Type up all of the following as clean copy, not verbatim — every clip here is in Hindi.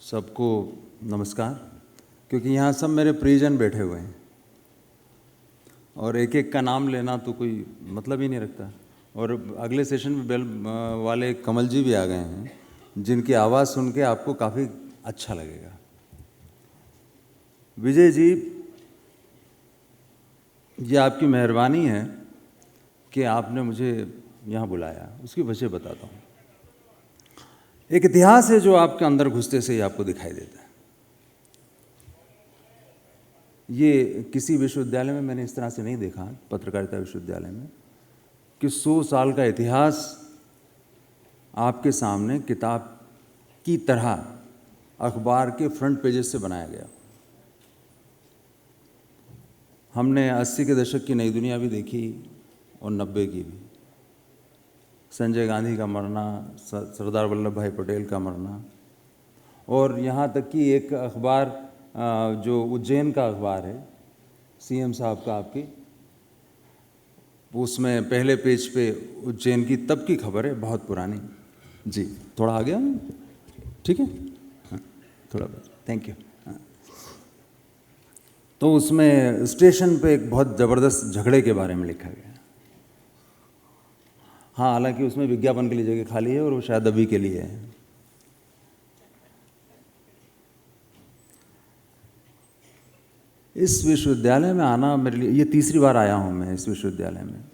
सबको नमस्कार। क्योंकि यहाँ सब मेरे परिजन बैठे हुए हैं और एक एक का नाम लेना तो कोई मतलब ही नहीं रखता। और अगले सेशन में बेल वाले कमल जी भी आ गए हैं, जिनकी आवाज़ सुन के आपको काफ़ी अच्छा लगेगा। विजय जी, ये आपकी मेहरबानी है कि आपने मुझे यहाँ बुलाया। उसकी वजह बताता हूँ। एक इतिहास है जो आपके अंदर घुसते से ही आपको दिखाई देता है। ये किसी विश्वविद्यालय में मैंने इस तरह से नहीं देखा, पत्रकारिता विश्वविद्यालय में, कि 100 साल का इतिहास आपके सामने किताब की तरह अखबार के फ्रंट पेजेस से बनाया गया। हमने 80 के दशक की नई दुनिया भी देखी और 90 की भी। संजय गांधी का मरना, सरदार वल्लभ भाई पटेल का मरना, और यहाँ तक कि एक अखबार जो उज्जैन का अखबार है, सीएम साहब का आपकी, उसमें पहले पेज पे उज्जैन की तब की खबर है, बहुत पुरानी। जी थोड़ा आ गया, ठीक है, हाँ, थोड़ा थैंक यू। हाँ। तो उसमें स्टेशन पे एक बहुत ज़बरदस्त झगड़े के बारे में लिखा गया। हाँ, हालांकि उसमें विज्ञापन के लिए जगह खाली है और वो शायद अभी के लिए है। इस विश्वविद्यालय में आना मेरे लिए, ये तीसरी बार आया हूँ मैं इस विश्वविद्यालय में,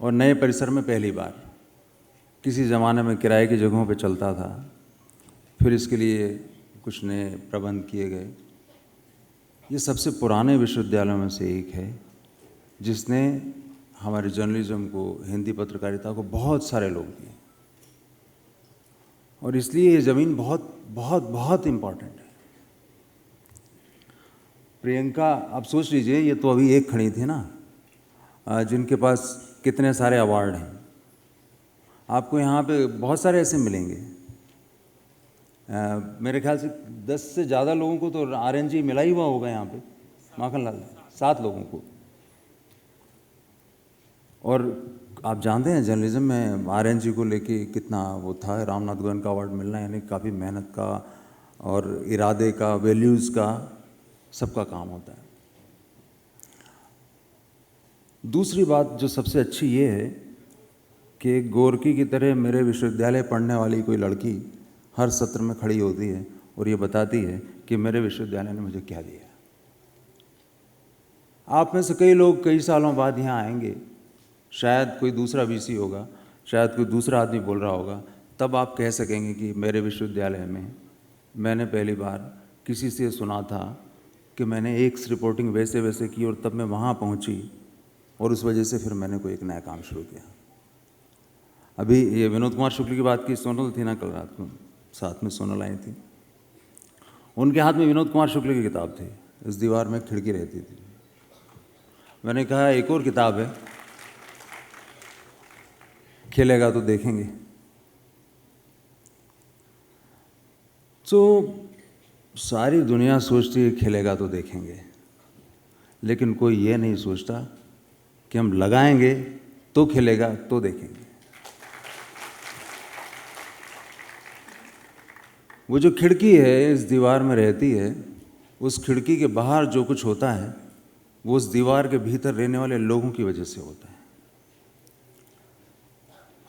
और नए परिसर में पहली बार। किसी ज़माने में किराए की जगहों पे चलता था, फिर इसके लिए कुछ नए प्रबंध किए गए। ये सबसे पुराने विश्वविद्यालयों में से एक है जिसने हमारे जर्नलिज्म को, हिंदी पत्रकारिता को बहुत सारे लोग दिए, और इसलिए ये ज़मीन बहुत बहुत बहुत इम्पॉर्टेंट है। प्रियंका, आप सोच लीजिए, ये तो अभी एक खड़ी थी ना, जिनके पास कितने सारे अवार्ड हैं। आपको यहाँ पे बहुत सारे ऐसे मिलेंगे। मेरे ख्याल से 10 से ज़्यादा लोगों को तो RNG मिला ही हुआ होगा यहाँ पे, माखनलाल, 7 लोगों को। और आप जानते हैं जर्नलिज्म में RNG को लेके कितना वो था, रामनाथ गोयन का अवार्ड मिलना, यानी काफ़ी मेहनत का और इरादे का, वैल्यूज़ का, सबका काम होता है। दूसरी बात जो सबसे अच्छी ये है कि गोरकी की तरह मेरे विश्वविद्यालय पढ़ने वाली कोई लड़की हर सत्र में खड़ी होती है और ये बताती है कि मेरे विश्वविद्यालय ने मुझे क्या दिया। आप में से कई लोग कई सालों बाद यहाँ आएंगे, शायद कोई दूसरा VC होगा, शायद कोई दूसरा आदमी बोल रहा होगा, तब आप कह सकेंगे कि मेरे विश्वविद्यालय में मैंने पहली बार किसी से सुना था कि मैंने एक रिपोर्टिंग वैसे वैसे की और तब मैं वहाँ पहुँची और उस वजह से फिर मैंने कोई एक नया काम शुरू किया। अभी ये विनोद कुमार शुक्ल की बात की, सोनल थी ना कल रात को, साथ में सोनल आई थी, उनके हाथ में विनोद कुमार शुक्ल की किताब थी, इस दीवार में खिड़की रहती थी। मैंने कहा एक और किताब है, खेलेगा तो देखेंगे। तो सारी दुनिया सोचती है खेलेगा तो देखेंगे, लेकिन कोई ये नहीं सोचता कि हम लगाएंगे तो खेलेगा तो देखेंगे। वो जो खिड़की है इस दीवार में रहती है, उस खिड़की के बाहर जो कुछ होता है वो उस दीवार के भीतर रहने वाले लोगों की वजह से होता है।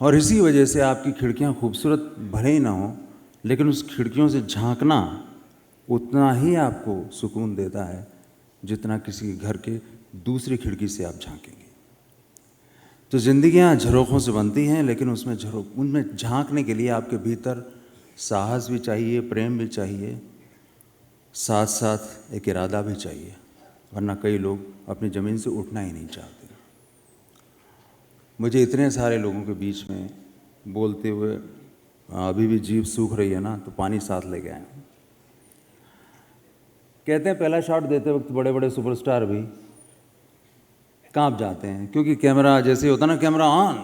और इसी वजह से आपकी खिड़कियां खूबसूरत भले ही ना हो, लेकिन उस खिड़कियों से झांकना उतना ही आपको सुकून देता है जितना किसी घर के दूसरी खिड़की से आप झांकेंगे। तो ज़िंदगियाँ झरोखों से बनती हैं, लेकिन उनमें झांकने के लिए आपके भीतर साहस भी चाहिए, प्रेम भी चाहिए, साथ साथ एक इरादा भी चाहिए, वरना कई लोग अपनी ज़मीन से उठना ही नहीं चाहते। मुझे इतने सारे लोगों के बीच में बोलते हुए अभी भी जीभ सूख रही है ना, तो पानी साथ ले गए हैं। कहते हैं पहला शॉट देते वक्त बड़े बड़े सुपरस्टार भी कांप जाते हैं, क्योंकि कैमरा जैसे होता ना, कैमरा ऑन,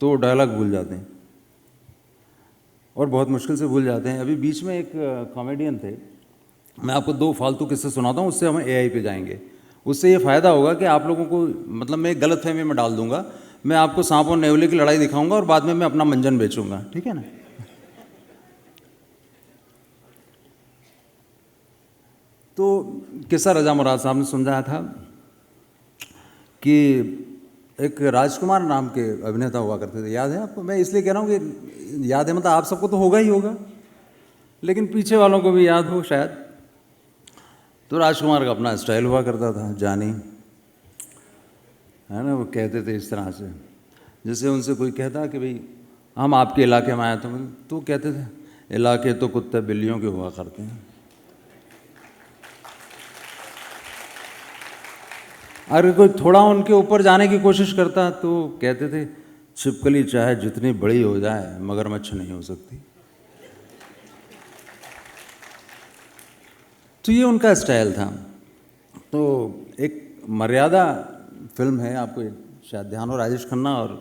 तो डायलॉग भूल जाते हैं और बहुत मुश्किल से भूल जाते हैं। अभी बीच में एक कॉमेडियन थे, मैं आपको 2 फालतू किस्से सुनाता हूँ, उससे हम AI पे जाएंगे। उससे ये फ़ायदा होगा कि आप लोगों को, मतलब मैं एक गलतफहमी में डाल दूंगा, मैं आपको सांप और नेवले की लड़ाई दिखाऊंगा और बाद में मैं अपना मंजन बेचूंगा, ठीक है ना। तो किस्सा रजा मुराद साहब ने समझाया था कि एक राजकुमार नाम के अभिनेता हुआ करते थे, याद है आपको? मैं इसलिए कह रहा हूँ कि याद है, मतलब आप सबको तो होगा ही होगा, लेकिन पीछे वालों को भी याद हो शायद। तो राजकुमार का अपना स्टाइल हुआ करता था, जानी है ना, वो कहते थे इस तरह से, जैसे उनसे कोई कहता कि भाई हम आपके इलाके में आए तो कहते थे इलाके तो कुत्ते बिल्लियों के हुआ करते हैं। अगर कोई थोड़ा उनके ऊपर जाने की कोशिश करता तो कहते थे छिपकली चाहे जितनी बड़ी हो जाए मगरमच्छ नहीं हो सकती। तो ये उनका स्टाइल था। तो एक मर्यादा फिल्म है, आपको शायद ध्यान हो, राजेश खन्ना और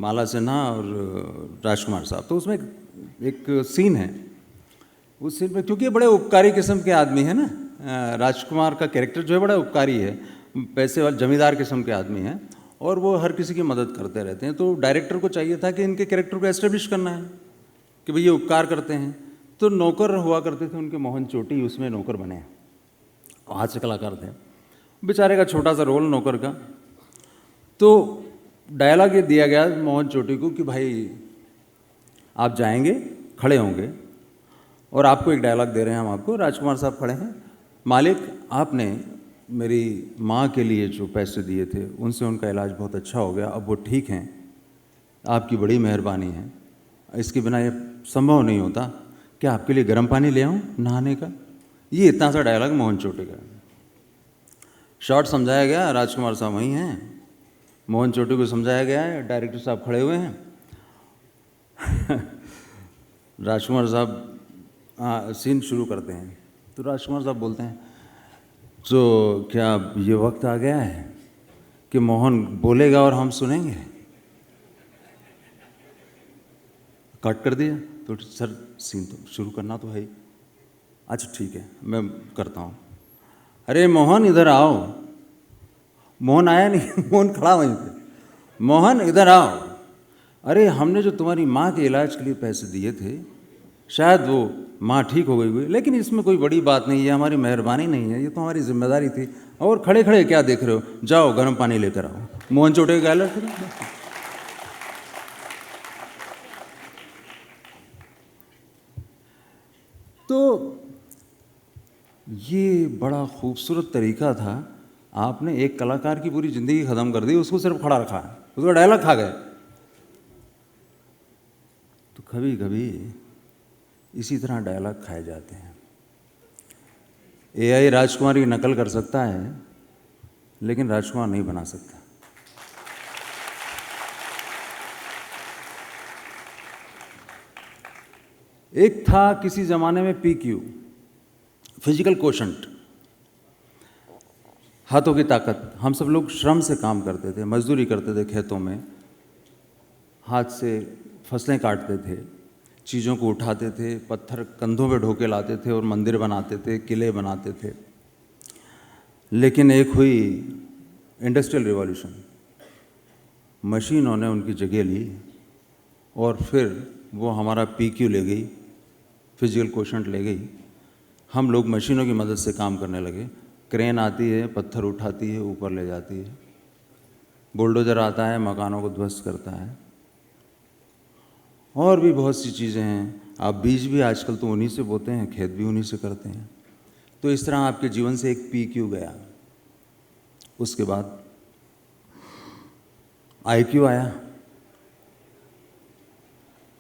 माला सिन्हा और राजकुमार साहब। तो उसमें एक सीन है, उस सीन में क्योंकि बड़े उपकारी किस्म के आदमी है ना, राजकुमार का कैरेक्टर जो है बड़ा उपकारी है, पैसे वाले जमींदार किस्म के आदमी हैं और वो हर किसी की मदद करते रहते हैं। तो डायरेक्टर को चाहिए था कि इनके कैरेक्टर को एस्टेब्लिश करना है कि भाई ये उपकार करते हैं। तो नौकर हुआ करते थे उनके, मोहन चोटी उसमें नौकर बने, हाथ से कलाकार थे, बेचारे का छोटा सा रोल नौकर का। तो डायलॉग ये दिया गया मोहन चोटी को कि भाई आप जाएंगे, खड़े होंगे और आपको एक डायलॉग दे रहे हैं हम आपको। राजकुमार साहब खड़े हैं, मालिक आपने मेरी माँ के लिए जो पैसे दिए थे उनसे उनका इलाज बहुत अच्छा हो गया, अब वो ठीक हैं, आपकी बड़ी मेहरबानी है, इसके बिना ये संभव नहीं होता, क्या आपके लिए गर्म पानी ले आऊँ नहाने का? ये इतना सा डायलॉग मोहन चोटी का। शॉर्ट समझाया गया, राजकुमार साहब वहीं हैं, मोहन चोटी को समझाया गया है, डायरेक्टर साहब खड़े हुए हैं। राजकुमार साहब सीन शुरू करते हैं तो राजकुमार साहब बोलते हैं तो क्या ये वक्त आ गया है कि मोहन बोलेगा और हम सुनेंगे? कट कर दिया तो सर सीन तो शुरू करना तो है ही। अच्छा ठीक है मैं करता हूँ। अरे मोहन इधर आओ। मोहन आया नहीं, मोहन खड़ा वहीं पे। मोहन इधर आओ। अरे हमने जो तुम्हारी माँ के इलाज के लिए पैसे दिए थे, शायद वो माँ ठीक हो गई हुई, लेकिन इसमें कोई बड़ी बात नहीं है, हमारी मेहरबानी नहीं है, ये तो हमारी जिम्मेदारी थी। और खड़े खड़े क्या देख रहे हो, जाओ गर्म पानी लेकर आओ। मोहन चोटे का अलर्ट। तो ये बड़ा खूबसूरत तरीका था, आपने एक कलाकार की पूरी ज़िंदगी ख़त्म कर दी, उसको सिर्फ खड़ा रखा, उसका डायलॉग खा गए। तो कभी कभी इसी तरह डायलॉग खाए जाते हैं। एआई राजकुमार की नकल कर सकता है लेकिन राजकुमार नहीं बना सकता। एक था किसी ज़माने में पीक्यू, फिजिकल कोशंट, हाथों की ताकत। हम सब लोग श्रम से काम करते थे, मजदूरी करते थे खेतों में, हाथ से फसलें काटते थे, चीज़ों को उठाते थे, पत्थर कंधों पे ढोके लाते थे और मंदिर बनाते थे, किले बनाते थे। लेकिन एक हुई इंडस्ट्रियल रिवॉल्यूशन, मशीनों ने उनकी जगह ली और फिर वो हमारा पीक्यू ले गई, फिजिकल कोशंट ले गई। हम लोग मशीनों की मदद से काम करने लगे। क्रेन आती है, पत्थर उठाती है, ऊपर ले जाती है। बुलडोज़र आता है, मकानों को ध्वस्त करता है। और भी बहुत सी चीज़ें हैं। आप बीज भी आजकल तो उन्हीं से बोते हैं, खेत भी उन्हीं से करते हैं। तो इस तरह आपके जीवन से एक पीक्यू गया। उसके बाद आईक्यू आया।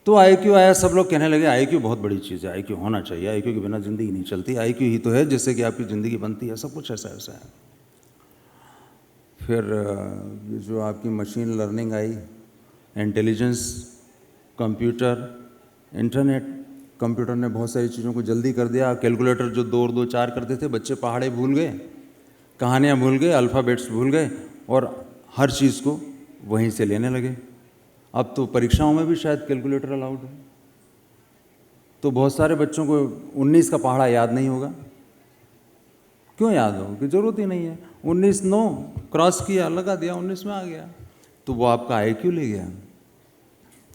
तो आईक्यू आया, सब लोग कहने लगे आईक्यू बहुत बड़ी चीज़ है, आईक्यू होना चाहिए, आईक्यू के बिना ज़िंदगी नहीं चलती, आईक्यू ही तो है जिससे कि आपकी ज़िंदगी बनती है, सब कुछ ऐसा ऐसा है। फिर जो आपकी मशीन लर्निंग आई, इंटेलिजेंस, कंप्यूटर, इंटरनेट। कंप्यूटर ने बहुत सारी चीज़ों को जल्दी कर दिया। कैलकुलेटर जो 2 और 2 4 करते थे, बच्चे पहाड़े भूल गए, कहानियाँ भूल गए, अल्फ़ाबेट्स भूल गए और हर चीज़ को वहीं से लेने लगे। अब तो परीक्षाओं में भी शायद कैलकुलेटर अलाउड है। तो बहुत सारे बच्चों को 19 का पहाड़ा याद नहीं होगा। क्यों याद हो? कि ज़रूरत ही नहीं है। 19 9 क्रॉस किया, लगा दिया, 19 में आ गया, तो वो आपका आईक्यू ले गया।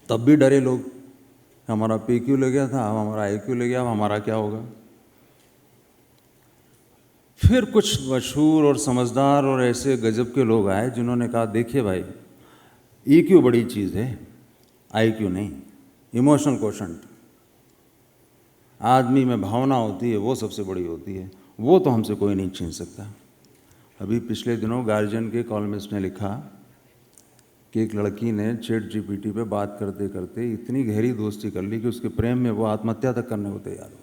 तब भी डरे लोग, हमारा पीक्यू ले गया था, अब हमारा आईक्यू ले गया, अब हमारा क्या होगा? फिर कुछ मशहूर और समझदार और ऐसे गजब के लोग आए जिन्होंने कहा देखिए भाई, ईक्यू बड़ी चीज़ है, आईक्यू नहीं, इमोशनल कोशंट। आदमी में भावना होती है, वो सबसे बड़ी होती है, वो तो हमसे कोई नहीं छीन सकता। अभी पिछले दिनों गार्जियन के कॉलमिस्ट ने लिखा कि एक लड़की ने ChatGPT पे बात करते करते इतनी गहरी दोस्ती कर ली कि उसके प्रेम में वो आत्महत्या तक करने को तैयार हो गई।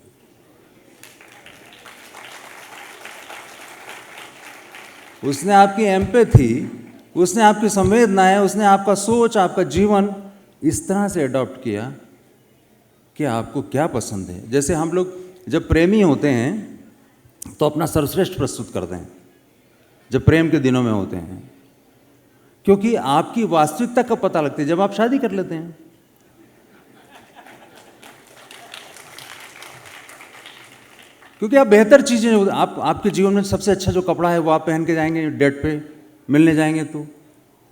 उसने आपकी एम्पैथी, उसने आपकी संवेदनाएं, उसने आपका सोच, आपका जीवन इस तरह से अडॉप्ट किया कि आपको क्या पसंद है। जैसे हम लोग जब प्रेमी होते हैं तो अपना सर्वश्रेष्ठ प्रस्तुत करते हैं, जब प्रेम के दिनों में होते हैं, क्योंकि आपकी वास्तविकता कब पता लगती है? जब आप शादी कर लेते हैं। क्योंकि आप बेहतर चीज़ें, आपके जीवन में सबसे अच्छा जो कपड़ा है वो आप पहन के जाएंगे डेट पे मिलने जाएंगे, तो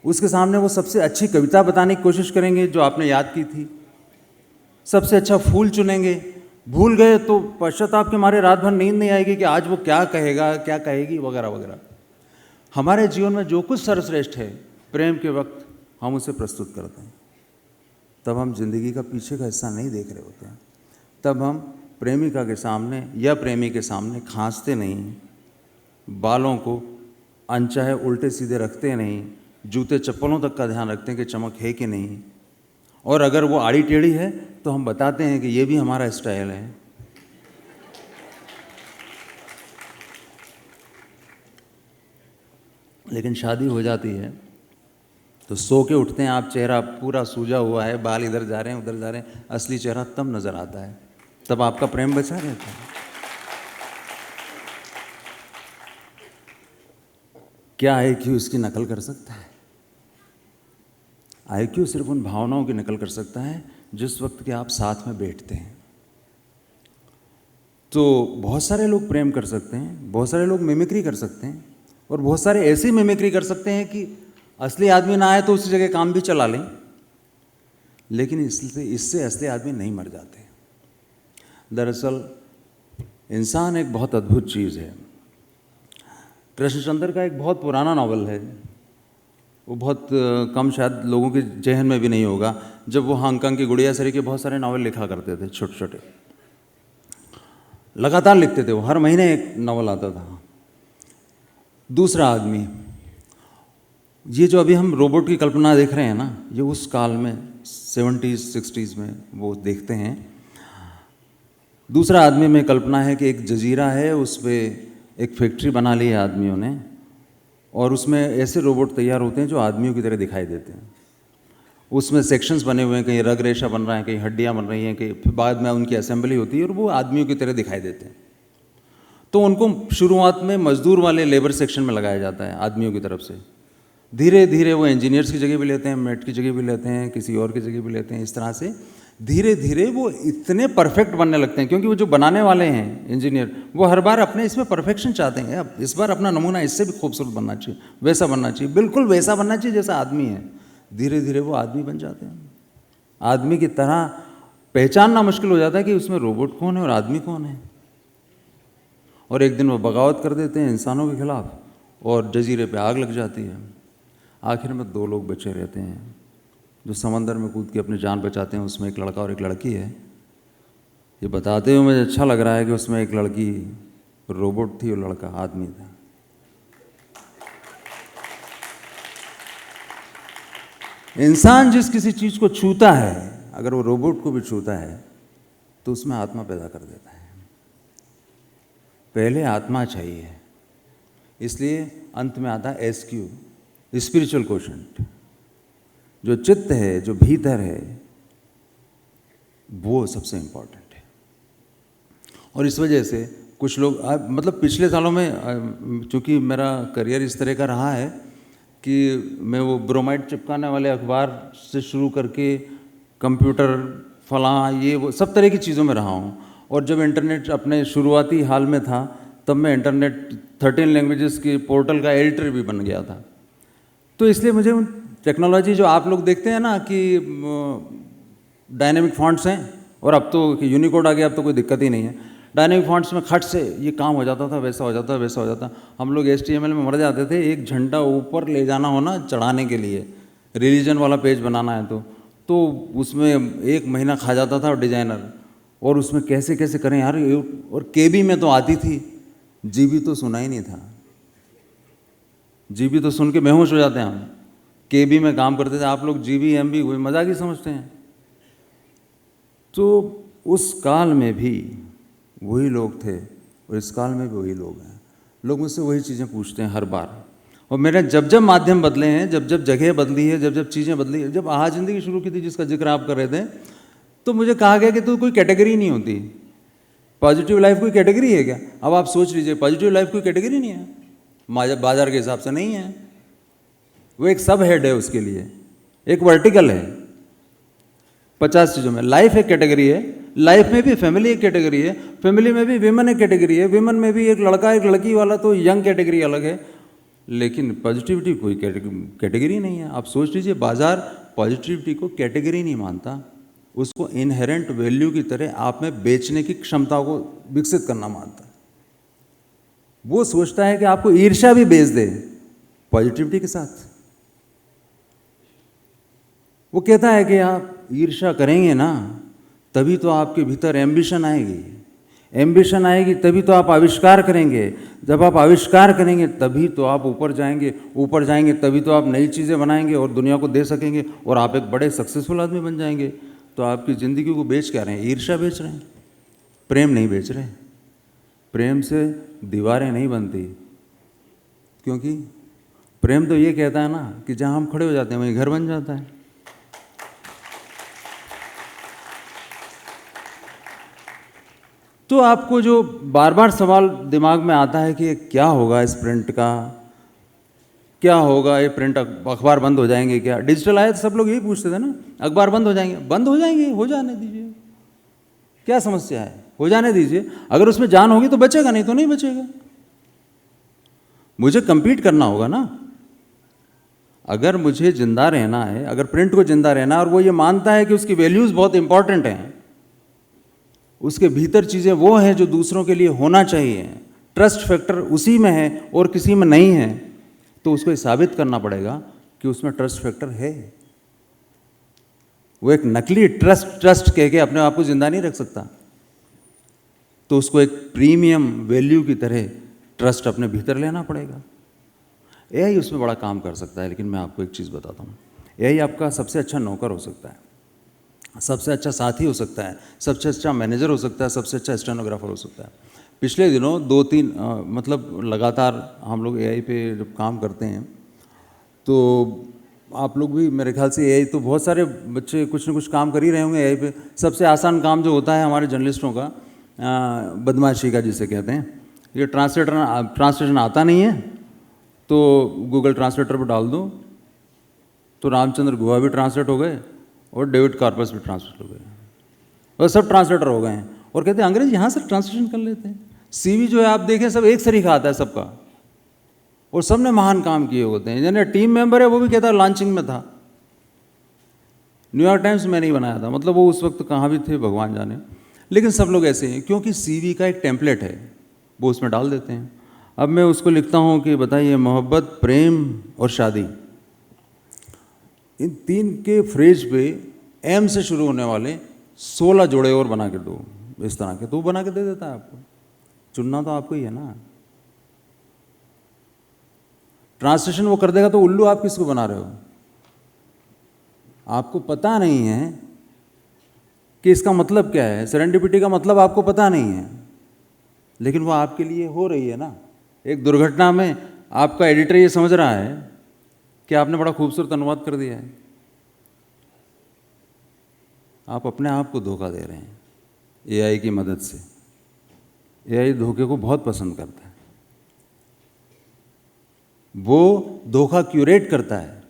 उसके सामने वो सबसे अच्छी कविता बताने की कोशिश करेंगे जो आपने याद की थी, सबसे अच्छा फूल चुनेंगे। भूल गए तो पश्चाताप के मारे रात भर नींद नहीं आएगी कि आज वो क्या कहेगा, क्या कहेगी, वगैरह वगैरह। हमारे जीवन में जो कुछ सर्वश्रेष्ठ है प्रेम के वक्त हम उसे प्रस्तुत करते हैं। तब हम जिंदगी का पीछे का हिस्सा नहीं देख रहे होते हैं। तब हम प्रेमिका के सामने या प्रेमी के सामने खांसते नहीं, बालों को अनचाहे उल्टे सीधे रखते नहीं, जूते चप्पलों तक का ध्यान रखते हैं कि चमक है कि नहीं, और अगर वो आड़ी टेढ़ी है तो हम बताते हैं कि ये भी हमारा स्टाइल है। लेकिन शादी हो जाती है तो सो के उठते हैं आप, चेहरा पूरा सूजा हुआ है, बाल इधर जा रहे हैं उधर जा रहे हैं, असली चेहरा तब नजर आता है, तब आपका प्रेम बचा रहता है। क्या IQ इसकी नकल कर सकता है? IQ सिर्फ उन भावनाओं की नकल कर सकता है जिस वक्त के आप साथ में बैठते हैं। तो बहुत सारे लोग प्रेम कर सकते हैं, बहुत सारे लोग मिमिक्री कर सकते हैं, और बहुत सारे ऐसी मिमिक्री कर सकते हैं कि असली आदमी ना आए तो उसी जगह काम भी चला लें, लेकिन इससे असली आदमी नहीं मर जाते। दरअसल इंसान एक बहुत अद्भुत चीज़ है। कृष्णचंद्र का एक बहुत पुराना नावल है, वो बहुत कम शायद लोगों के जहन में भी नहीं होगा। जब वो हांगकांग की गुड़िया सरी के बहुत सारे नावल लिखा करते थे, छोटे छोटे, लगातार लिखते थे वो, हर महीने एक नावल आता था। दूसरा आदमी, ये जो अभी हम रोबोट की कल्पना देख रहे हैं ना, ये उस काल में 70s 60s में वो देखते हैं। दूसरा आदमी में कल्पना है कि एक जजीरा है, उस पर एक फैक्ट्री बना ली है आदमियों ने, और उसमें ऐसे रोबोट तैयार होते हैं जो आदमियों की तरह दिखाई देते हैं। उसमें सेक्शंस बने हुए हैं, कहीं रग रेशा बन रहा है, कहीं हड्डियाँ बन रही हैं, कहीं बाद में उनकी असेंबली होती है और वो आदमियों की तरह दिखाई देते हैं। तो उनको शुरुआत में मजदूर वाले लेबर सेक्शन में लगाया जाता है आदमियों की तरफ से। धीरे धीरे वो इंजीनियर्स की जगह भी लेते हैं, मेट की जगह भी लेते हैं, किसी और की जगह भी लेते हैं। इस तरह से धीरे धीरे वो इतने परफेक्ट बनने लगते हैं, क्योंकि वो जो बनाने वाले हैं इंजीनियर, वो हर बार अपने इसमें परफेक्शन चाहते हैं। अब इस बार अपना नमूना इससे भी खूबसूरत बनना चाहिए, वैसा बनना चाहिए, बिल्कुल वैसा बनना चाहिए जैसा आदमी है। धीरे धीरे वो आदमी बन जाते हैं। आदमी की तरह पहचानना मुश्किल हो जाता है कि उसमें रोबोट कौन है और आदमी कौन है। और एक दिन वो बगावत कर देते हैं इंसानों के खिलाफ और जजीरे पे आग लग जाती है। आखिर में 2 लोग बचे रहते हैं जो समंदर में कूद के अपनी जान बचाते हैं। उसमें एक लड़का और एक लड़की है। ये बताते हुए मुझे अच्छा लग रहा है कि उसमें एक लड़की रोबोट थी और लड़का आदमी था। इंसान जिस किसी चीज़ को छूता है, अगर वो रोबोट को भी छूता है तो उसमें आत्मा पैदा कर देता है। पहले आत्मा चाहिए, इसलिए अंत में आता है SQ, स्पिरिचुअल क्वोशंट। जो चित्त है, जो भीतर है, वो सबसे इम्पोर्टेंट है। और इस वजह से कुछ लोग मतलब पिछले सालों में, चूँकि मेरा करियर इस तरह का रहा है कि मैं वो ब्रोमाइड चिपकाने वाले अखबार से शुरू करके कंप्यूटर फलां ये वो सब तरह की चीज़ों में रहा हूँ। और जब इंटरनेट अपने शुरुआती हाल में था तब मैं इंटरनेट 13 लैंग्वेजेस की पोर्टल का एडिटर भी बन गया था। तो इसलिए मुझे टेक्नोलॉजी जो आप लोग देखते हैं ना कि डायनेमिक फॉन्ट्स हैं और अब तो यूनिकोड आ गया, अब तो कोई दिक्कत ही नहीं है। डायनेमिक फॉन्ट्स में खट से ये काम हो जाता था, वैसा हो जाता, वैसा हो जाता। हम लोग HTML में मर जाते थे, एक झंडा ऊपर ले जाना होना चढ़ाने के लिए, रिलीजन वाला पेज बनाना है तो उसमें 1 महीना खा जाता था डिज़ाइनर, और उसमें कैसे कैसे करें यार। और KB में तो आती थी, GB तो सुना ही नहीं था। GB तो सुन के बेहोश हो जाते हैं हम। KB में काम करते थे, आप लोग GB MB वही मजाक ही समझते हैं। तो उस काल में भी वही लोग थे और इस काल में भी वही लोग हैं। लोग मुझसे वही चीज़ें पूछते हैं हर बार। और मेरे जब जब माध्यम बदले हैं, जब जब जगह बदली है, जब जब चीज़ें बदली है, जब आहा जिंदगी शुरू की थी जिसका जिक्र आप कर रहे थे, तो मुझे कहा गया कि तो कोई कैटेगरी नहीं होती, पॉजिटिव लाइफ कोई कैटेगरी है क्या? अब आप सोच लीजिए, पॉजिटिव लाइफ कोई कैटेगरी नहीं है, बाजार के हिसाब से नहीं है। वो एक सब हेड है, उसके लिए एक वर्टिकल है 50 चीज़ों में। लाइफ एक कैटेगरी है, लाइफ में भी फैमिली एक कैटेगरी है, फैमिली में भी विमेन एक कैटेगरी है, विमेन में भी एक लड़का एक लड़की वाला तो यंग कैटेगरी अलग है, लेकिन पॉजिटिविटी कोई कैटेगरी नहीं है। आप सोच लीजिए, बाजार पॉजिटिविटी को कैटेगरी नहीं मानता, उसको इनहेरेंट वैल्यू की तरह आप में बेचने की क्षमता को विकसित करना मानता है। वो सोचता है कि आपको ईर्ष्या भी बेच दे पॉजिटिविटी के साथ। वो कहता है कि आप ईर्ष्या करेंगे ना तभी तो आपके भीतर एम्बिशन आएगी, एम्बिशन आएगी तभी तो आप आविष्कार करेंगे, जब आप आविष्कार करेंगे तभी तो आप ऊपर जाएंगे, ऊपर जाएंगे तभी तो आप नई चीज़ें बनाएंगे और दुनिया को दे सकेंगे और आप एक बड़े सक्सेसफुल आदमी बन जाएंगे। तो आपकी ज़िंदगी को बेच क्या रहे हैं? ईर्ष्या बेच रहे हैं, प्रेम नहीं बेच रहे। प्रेम से दीवारें नहीं बनती, क्योंकि प्रेम तो ये कहता है ना कि जहाँ हम खड़े हो जाते हैं वहीं घर बन जाता है। तो आपको जो बार बार सवाल दिमाग में आता है कि क्या होगा इस प्रिंट का, क्या होगा ये प्रिंट, अखबार बंद हो जाएंगे क्या? डिजिटल आए तो सब लोग यही पूछते थे ना, अखबार बंद हो जाएंगे? बंद हो जाएंगे, हो जाने दीजिए, क्या समस्या है, हो जाने दीजिए। अगर उसमें जान होगी तो बचेगा, नहीं तो नहीं बचेगा। मुझे compete करना होगा ना। अगर मुझे जिंदा रहना है, अगर प्रिंट को जिंदा रहना है और वो ये मानता है कि उसकी वैल्यूज़ बहुत इंपॉर्टेंट हैं, उसके भीतर चीज़ें वो हैं जो दूसरों के लिए होना चाहिए, ट्रस्ट फैक्टर उसी में है और किसी में नहीं है, तो उसको ये साबित करना पड़ेगा कि उसमें ट्रस्ट फैक्टर है। वो एक नकली ट्रस्ट कह के अपने आप को जिंदा नहीं रख सकता, तो उसको एक प्रीमियम वैल्यू की तरह ट्रस्ट अपने भीतर लेना पड़ेगा। AI उसमें बड़ा काम कर सकता है, लेकिन मैं आपको एक चीज़ बताता हूँ, AI आपका सबसे अच्छा नौकर हो सकता है, सबसे अच्छा साथी हो सकता है, सबसे अच्छा मैनेजर हो सकता है, सबसे अच्छा स्टेनोग्राफर हो सकता है। पिछले दिनों 2-3 मतलब लगातार हम लोग AI पे जब काम करते हैं, तो आप लोग भी मेरे ख्याल से AI तो बहुत सारे बच्चे कुछ न कुछ काम कर ही रहे होंगे AI पे। सबसे आसान काम जो होता है हमारे जर्नलिस्टों का, बदमाशी का जिसे कहते हैं, ये ट्रांसलेशन आता नहीं है तो गूगल ट्रांसलेटर पर डाल दो तो रामचंद्र गुहा भी ट्रांसलेट हो गए और डेविड कार्पस भी ट्रांसलेट हो गए, और सब ट्रांसलेटर हो गए हैं। और कहते हैं अंग्रेजी यहाँ से ट्रांसलेशन कर लेते हैं। CV जो है आप देखें सब एक सरीखा आता है सबका, और सब ने महान काम किए होते हैं। यानी टीम मेंबर है वो भी कहता है लॉन्चिंग में था, न्यूयॉर्क टाइम्स में नहीं बनाया था, मतलब वो उस वक्त कहाँ भी थे भगवान जाने। लेकिन सब लोग ऐसे हैं क्योंकि CV का एक टेम्पलेट है, वो उसमें डाल देते हैं। अब मैं उसको लिखता हूँ कि बताइए मोहब्बत, प्रेम और शादी, इन 3 के फ्रेज पे M से शुरू होने वाले 16 जोड़े और बना के दो इस तरह के, तो वो बना के दे देता है आपको। चुनना तो आपको ही है ना। ट्रांसलेशन वो कर देगा तो उल्लू आप किसको बना रहे हो? आपको पता नहीं है कि इसका मतलब क्या है, सेरेंडिपिटी का मतलब आपको पता नहीं है, लेकिन वो आपके लिए हो रही है ना। एक दुर्घटना में आपका एडिटर ये समझ रहा है कि आपने बड़ा खूबसूरत अनुवाद कर दिया है, आप अपने आप को धोखा दे रहे हैं AI की मदद से। AI धोखे को बहुत पसंद करता है, वो धोखा क्यूरेट करता है,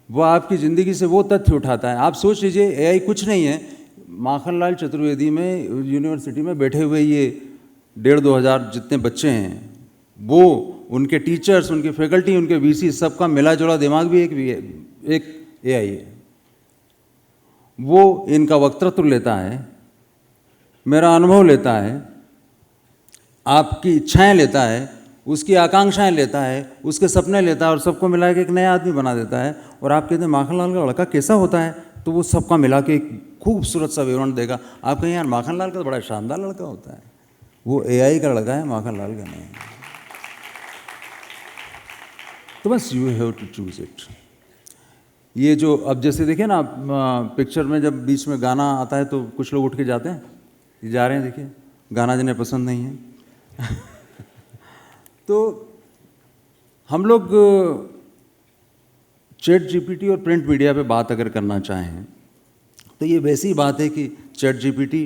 वो आपकी ज़िंदगी से वो तथ्य उठाता है। आप सोच लीजिए AI कुछ नहीं है, माखनलाल चतुर्वेदी में यूनिवर्सिटी में बैठे हुए ये 1,500-2 हज़ार जितने बच्चे हैं, वो उनके टीचर्स, उनके फैकल्टी, उनके VC सबका मिला जुला दिमाग भी एक AI है। वो इनका वक्तृत्व लेता है, मेरा अनुभव लेता है, आपकी इच्छाएं लेता है, उसकी आकांक्षाएं लेता है, उसके सपने लेता है और सबको मिला के एक नया आदमी बना देता है। और आप कहते हैं माखनलाल का लड़का कैसा होता है, तो वो सबका मिला के एक खूबसूरत सा विवरण देगा। आप कहें यार माखनलाल का तो बड़ा शानदार लड़का होता है, वो AI का लड़का है, माखनलाल का नहीं। तो बस you have to choose it. ये जो अब जैसे देखिए ना, पिक्चर में जब बीच में गाना आता है तो कुछ लोग उठ के जाते हैं, ये जा रहे हैं, देखिए गाना जिन्हें पसंद नहीं है तो हम लोग ChatGPT और प्रिंट मीडिया पे बात अगर करना चाहें तो ये वैसी बात है कि ChatGPT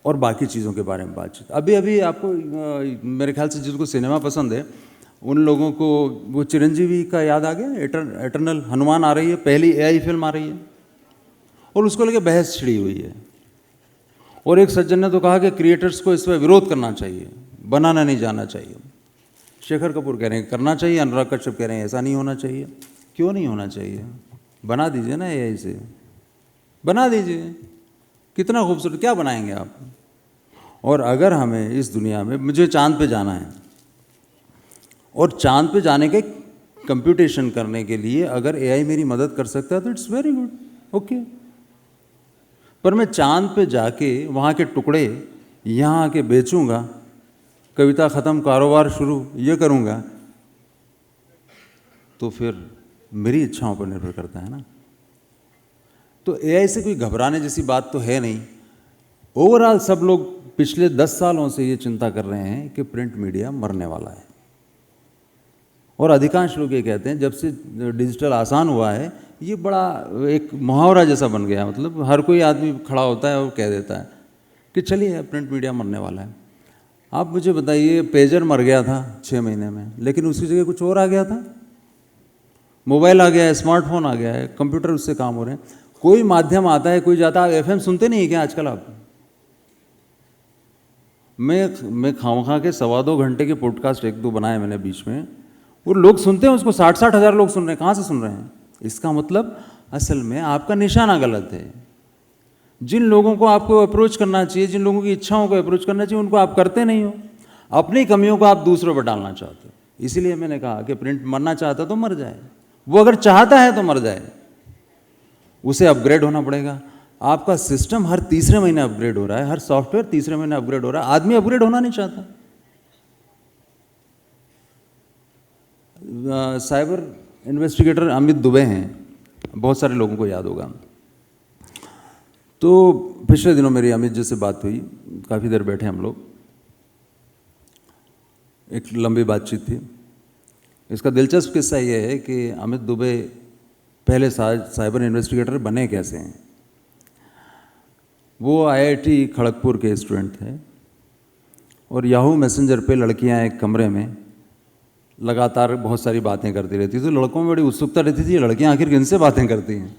और बाकी चीज़ों के बारे में बातचीत। अभी अभी आपको मेरे ख्याल से जिसको सिनेमा पसंद है उन लोगों को वो चिरंजीवी का याद आ गया, एटर्नल हनुमान आ रही है, पहली AI फिल्म आ रही है और उसको लेके बहस छिड़ी हुई है। और एक सज्जन ने तो कहा कि क्रिएटर्स को इस पर विरोध करना चाहिए, बनाना नहीं जाना चाहिए। शेखर कपूर कह रहे हैं करना चाहिए, अनुराग कश्यप कह रहे हैं ऐसा नहीं होना चाहिए। क्यों नहीं होना चाहिए? बना दीजिए ना AI से, बना दीजिए, कितना खूबसूरत, क्या बनाएंगे आप? और अगर हमें इस दुनिया में, मुझे चांद पे जाना है और चांद पे जाने के कंप्यूटेशन करने के लिए अगर AI मेरी मदद कर सकता है तो इट्स वेरी गुड, ओके। पर मैं चांद पे जाके वहाँ के टुकड़े यहाँ आके बेचूंगा, कविता ख़त्म कारोबार शुरू ये करूँगा, तो फिर मेरी इच्छाओं पर निर्भर करता है ना। तो AI से कोई घबराने जैसी बात तो है नहीं। ओवरऑल सब लोग पिछले 10 सालों से ये चिंता कर रहे हैं कि प्रिंट मीडिया मरने वाला है। और अधिकांश लोग ये कहते हैं जब से डिजिटल आसान हुआ है, ये बड़ा एक मुहावरा जैसा बन गया। मतलब हर कोई आदमी खड़ा होता है और कह देता है कि चलिए प्रिंट मीडिया मरने वाला है। आप मुझे बताइए, पेजर मर गया था 6 महीने में, लेकिन उसकी जगह कुछ और आ गया था। मोबाइल आ गया है, स्मार्टफोन आ गया है, कंप्यूटर उससे काम हो रहे हैं, कोई माध्यम आता है, कोई जाता है। FM सुनते नहीं है क्या आजकल आप? मैं खामखा के 2.25 घंटे के पॉडकास्ट 1-2 बनाए मैंने बीच में, वो लोग सुनते हैं उसको, 60-60 हज़ार लोग सुन रहे हैं। कहाँ से सुन रहे हैं? इसका मतलब असल में आपका निशाना गलत है। जिन लोगों को आपको अप्रोच करना चाहिए, जिन लोगों की इच्छाओं को अप्रोच करना चाहिए, उनको आप करते नहीं हो। अपनी कमियों को आप दूसरों पर डालना चाहते हो। इसीलिए मैंने कहा कि प्रिंट मरना चाहता तो मर जाए, वो अगर चाहता है तो मर जाए, उसे अपग्रेड होना पड़ेगा। आपका सिस्टम हर तीसरे महीने अपग्रेड हो रहा है, हर सॉफ्टवेयर तीसरे महीने अपग्रेड हो रहा है, आदमी अपग्रेड होना नहीं चाहता। साइबर इन्वेस्टिगेटर अमित दुबे हैं, बहुत सारे लोगों को याद होगा। तो पिछले दिनों मेरी अमित जी से बात हुई, काफ़ी देर बैठे हम लोग, एक लंबी बातचीत थी। इसका दिलचस्प किस्सा ये है कि अमित दुबे पहले साइबर इन्वेस्टिगेटर बने कैसे हैं। वो IIT खड़गपुर के स्टूडेंट थे और याहू मैसेंजर पे लड़कियां एक कमरे में लगातार बहुत सारी बातें करती रहती थी। तो लड़कों में बड़ी उत्सुकता रहती थी, लड़कियां आखिर किनसे बातें करती हैं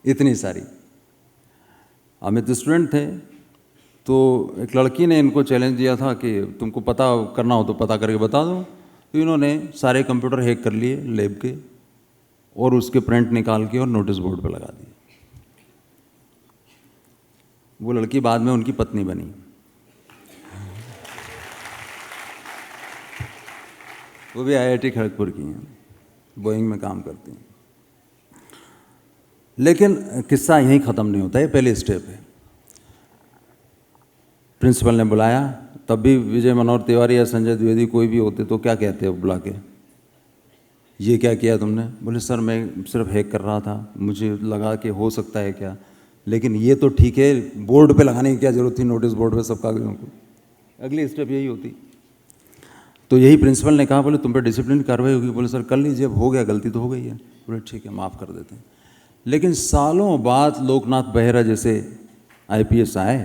इतनी सारी। अमित स्टूडेंट थे, तो एक लड़की ने इनको चैलेंज दिया था कि तुमको पता करना हो तो पता करके बता दो। तो इन्होंने सारे कंप्यूटर हैक कर लिए लैब के और उसके प्रिंट निकाल के और नोटिस बोर्ड पे लगा दिए। वो लड़की बाद में उनकी पत्नी बनी। वो भी IIT खड़गपुर की हैं, बोइंग में काम करती हैं। लेकिन किस्सा यहीं ख़त्म नहीं होता है, पहले स्टेप है। प्रिंसिपल ने बुलाया, तब भी विजय मनोहर तिवारी या संजय द्विवेदी कोई भी होते तो क्या कहते हो बुला के, ये क्या किया तुमने? बोले सर मैं सिर्फ हैक कर रहा था, मुझे लगा कि हो सकता है क्या, लेकिन ये तो ठीक है, बोर्ड पे लगाने की क्या जरूरत थी, नोटिस बोर्ड पे सब कागजों को। अगली स्टेप यही होती। तो यही प्रिंसिपल ने कहा, बोले तुम पे डिसिप्लिन कार्रवाई होगी। बोले सर कर लीजिए, अब हो गया, गलती तो हो गई है। बोले ठीक है, माफ़ कर देते हैं। लेकिन सालों बाद लोकनाथ बेहरा जैसे IPS आए